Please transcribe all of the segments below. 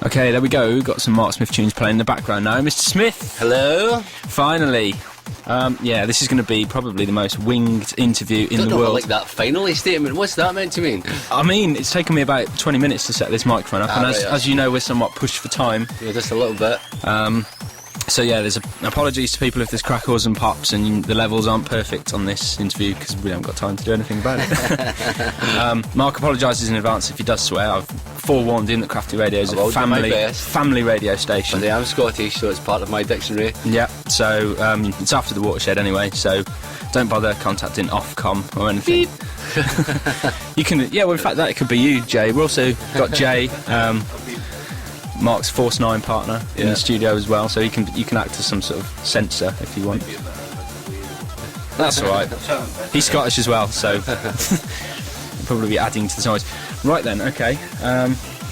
Okay, there we go. We've got some Marc Smith tunes playing in the background now. Mr. Smith! Hello! Finally! Yeah, this is going to be probably the most winged interview in the world. I like that finally statement. What's that meant to mean? I mean, it's taken me about 20 minutes to set this microphone up, and as you know, we're somewhat pushed for time. Yeah, just a little bit. So yeah, there's apologies to people if there's crackles and pops and the levels aren't perfect on this interview because we haven't got time to do anything about it. Mark apologises in advance if he does swear. I've forewarned him that Crafty Radio is a family radio station. And I am Scottish, so it's part of my dictionary. Yeah, so it's after the watershed anyway, so don't bother contacting Ofcom or anything. You can, yeah, well in fact that could be you, Jay. We've also got Jay, Mark's Force 9 partner in the studio as well, so you can act as some sort of censor if you want. That's alright. He's Scottish as well, so he'll probably be adding to the noise. Right then, okay.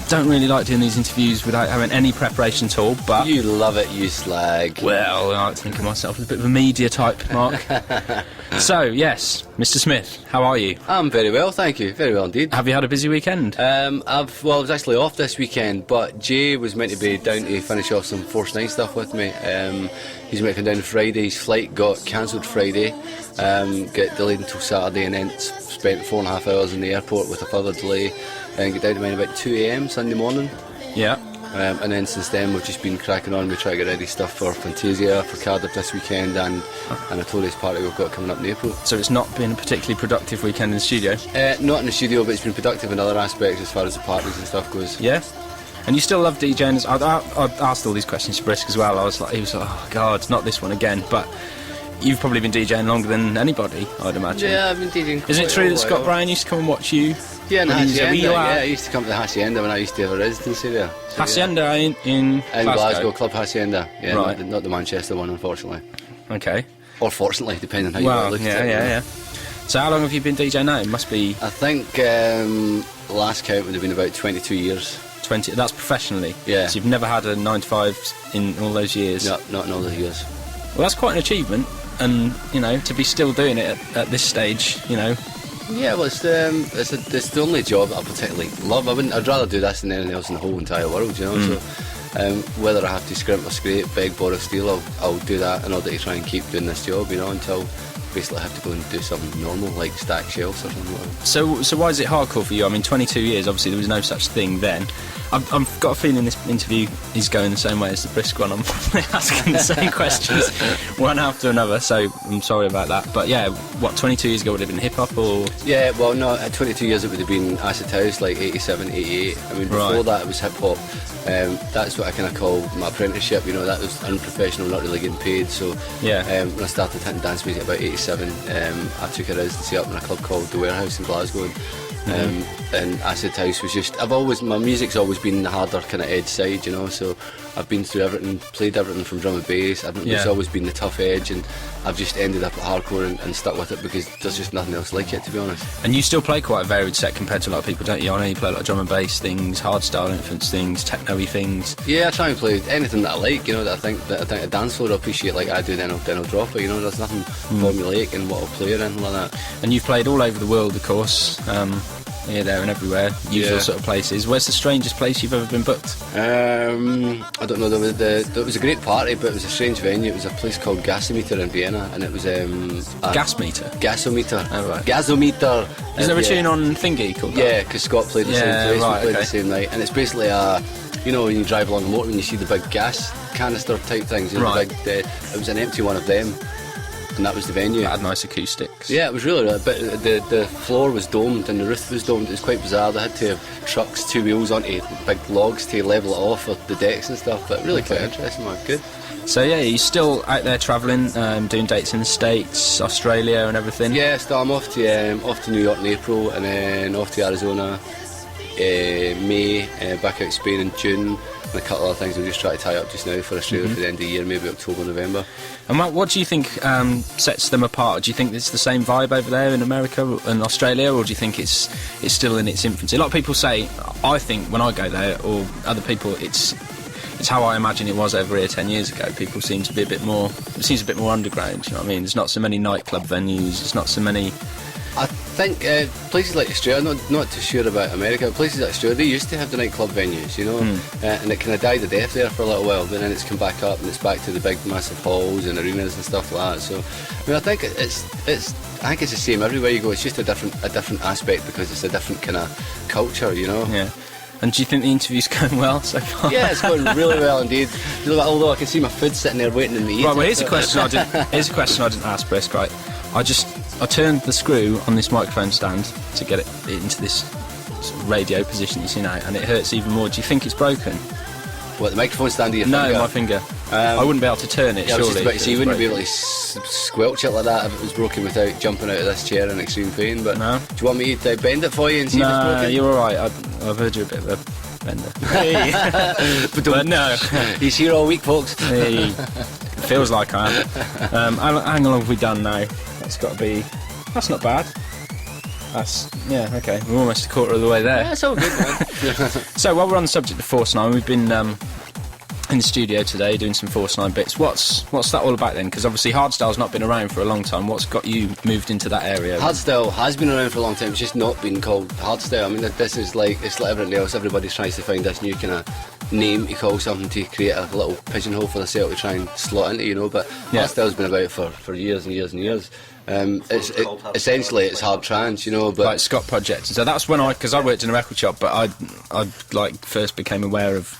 Don't really like doing these interviews without having any preparation at all, but... You love it, you slag. Well, I like to think of myself as a bit of a media type, Mark. So, yes, Mr. Smith, how are you? I'm very well, thank you. Very well indeed. Have you had a busy weekend? I was actually off this weekend, but Jay was meant to be down to finish off some Force 9 stuff with me. He's meant to come down Friday. His flight got cancelled Friday, got delayed until Saturday, and then spent 4.5 hours in the airport with a further delay, and got down to mine about 2 AM Sunday morning. Yeah. And then since then we've just been cracking on. We try to get ready stuff for Fantasia, for Cardiff this weekend, and a Notorious party we've got coming up in April. So it's not been a particularly productive weekend in the studio? Not in the studio, but it's been productive in other aspects as far as the parties and stuff goes. Yeah? And you still love DJing? I asked all these questions to Brisk as well. He was like, oh God, not this one again. But you've probably been DJing longer than anybody, I'd imagine. Yeah, I've been DJing. Isn't it true that Scott Bryan used to come and watch you? Yeah, in the Hacienda. Yeah, I used to come to the Hacienda when I used to have a residency there. So, Hacienda in Glasgow, Club Hacienda. Yeah, right. not the Manchester one, unfortunately. Okay. Or fortunately, depending on how you look at it. Yeah. So how long have you been DJing now? It must be... I think last count would have been about 22 years. 20, that's professionally? Yeah. So you've never had a 9 to 5 in all those years? No, not in all those years. Well, that's quite an achievement, and, you know, to be still doing it at this stage, you know... Yeah, well, it's the only job that I particularly love. I'd rather do this than anything else in the whole entire world, you know. So whether I have to scrimp or scrape, beg, borrow, steal, I'll do that in order to try and keep doing this job, you know, until basically I have to go and do something normal, like stack shelves or something. So why is it hardcore for you? I mean, 22 years, obviously there was no such thing then. I've got a feeling this interview is going the same way as the Brisk one. I'm probably asking the same questions one after another, so I'm sorry about that. But yeah, what, 22 years ago would it have been hip-hop or...? Yeah, well, no, at 22 years it would have been acid house, like 87, 88. I mean, before that it was hip-hop. That's what I kind of call my apprenticeship, you know, that was unprofessional, not really getting paid. So yeah. When I started hitting dance music about 87, I took a residency up in a club called The Warehouse in Glasgow. And acid house was just, my music's always been the harder kind of edge side, you know, so I've been through everything, played everything from drum and bass. It's always been the tough edge, and I've just ended up at hardcore and stuck with it because there's just nothing else like it, to be honest. And you still play quite a varied set compared to a lot of people, don't you? I know you play a lot of drum and bass things, hardstyle influence things, techno-y things. Yeah, I try and play anything that I like, you know, that I think a dance floor will appreciate like I do, then I'll drop it, you know, there's nothing formulaic in what I'll play or anything like that. And you've played all over the world, of course. Here, there and everywhere, usual sort of places. Where's the strangest place you've ever been booked? I don't know, there was a great party, but it was a strange venue. It was a place called Gasometer in Vienna, and it was... Gasmeter? Gasometer. Oh, right. Gasometer. Is there a tune on Thingy called that? Yeah, because Scott played the same place, right, we played the same night, and it's basically you know, when you drive along the motor and you see the big gas canister type things, you know, right. it was an empty one of them. And that was the venue. It had nice acoustics. Yeah, it was really, but the floor was domed and the roof was domed. It was quite bizarre. They had to have trucks, 2 wheels onto big logs to level it off with the decks and stuff, but really quite interesting, man. Good. So yeah, you're still out there travelling, doing dates in the States, Australia and everything? Yeah, so I'm off to New York in April, and then off to Arizona May, back out to Spain in June, and a couple of other things we'll just try to tie up just now for Australia for the end of the year, maybe October, November. And what do you think sets them apart? Do you think it's the same vibe over there in America and Australia, or do you think it's still in its infancy? A lot of people say, I think when I go there, or other people, it's how I imagine it was over here 10 years ago. People seem to be it seems a bit more underground, you know what I mean? There's not so many nightclub venues, there's not so many I think places like Australia, not too sure about America, but places like Australia, they used to have the nightclub venues, you know, and it kind of died a death there for a little while, but then it's come back up and it's back to the big massive halls and arenas and stuff like that. So I mean, I think it's the same everywhere you go. It's just a different aspect because it's a different kind of culture, you know. Yeah. And do you think the interview's going well so far? Yeah, it's going really well indeed. Although I can see my food sitting there waiting in the eat. Right, well, here's a question I didn't ask, Brisk, right? I turned the screw on this microphone stand to get it into this sort of radio position you see now, and it hurts even more. Do you think it's broken? What, the microphone stand or your finger? No, my finger. I wouldn't be able to turn it, yeah, surely. I was just about to say, you wouldn't be able to squelch it like that if it was broken without jumping out of this chair in extreme pain, but no. Do you want me to bend it for you and see if it's broken? No, you're alright. I've heard you're a bit of a bender. Hey. But no. He's here all week, folks. Hey. Feels like I am. How long have we done now? That's not bad. Okay. We're almost a quarter of the way there. Yeah, it's all good, man. So while we're on the subject of Force 9, we've been in the studio today doing some Force 9 bits. What's that all about then? Because obviously hardstyle's not been around for a long time. What's got you moved into that area? Hardstyle has been around for a long time. It's just not been called hardstyle. I mean, this is it's like everything else. Everybody's trying to find this new kind of name to call something to create a little pigeonhole for themselves to try and slot into, you know. But hardstyle's been about for years and years and years. Essentially it's hard trance, you know, but like Scott Project. So that's when because I worked in a record shop, but I like first became aware of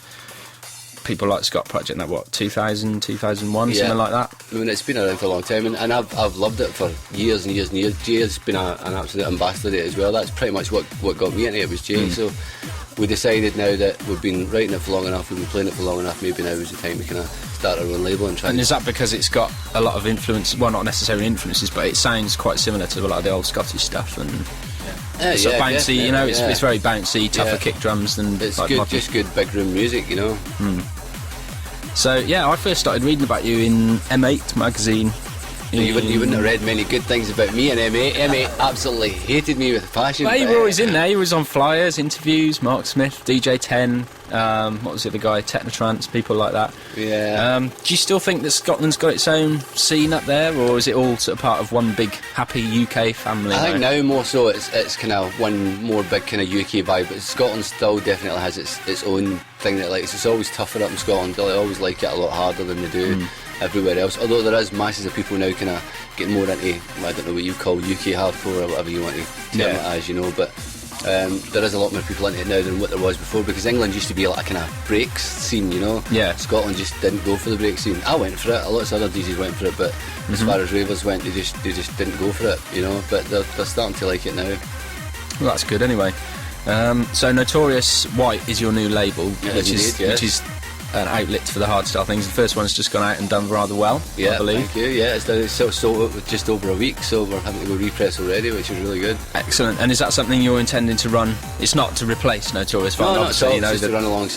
people like Scott Project. That 2000, 2001, something like that. I mean, it's been around for a long time, and I've loved it for years and years and years. Jay has been an absolute ambassador of it as well. That's pretty much what got me into it, was Jay. So we decided now that we've been writing it for long enough, we've been playing it for long enough, maybe now is the time to kind of start our own label and try. And is that because it's got a lot of influence? Well, not necessarily influences, but it sounds quite similar to a lot of the old Scottish stuff, and it's sort of bouncy, you know. It's very bouncy, tougher kick drums than it's like good, just good big room music, you know. So yeah, I first started reading about you in M8 magazine. You wouldn't have read many good things about me in M8. M8 absolutely hated me with passion. Well, you were always in there. You was on flyers, interviews, Marc Smith, DJ 10, what was the other guy, Technotrance, people like that. Yeah. Do you still think that Scotland's got its own scene up there, or is it all sort of part of one big happy UK family? I think now more so it's kind of one more big kind of UK vibe, but Scotland still definitely has its own thing that likes. It's always tougher up in Scotland. They always like it a lot harder than they do everywhere else, although there is masses of people now kind of getting more into, I don't know what you call UK hardcore or whatever you want to term it as, you know, but there is a lot more people into it now than what there was before, because England used to be like a kind of breaks scene, you know. Yeah. Scotland just didn't go for the break scene. I went for it, a lot of other DJs went for it, but as far as ravers went, they just didn't go for it, you know, but they're starting to like it now. Well, that's good anyway. So Notorious White is your new label, which is an outlet for the hardstyle things. The first one's just gone out and done rather well, I believe. Thank you. Yeah, it's sold just over a week, so we're having to go repress already, which is really good. Excellent. And is that something you're intending to run? It's not to replace Notorious White, no, obviously, not at all. you know, it's just to run alongside.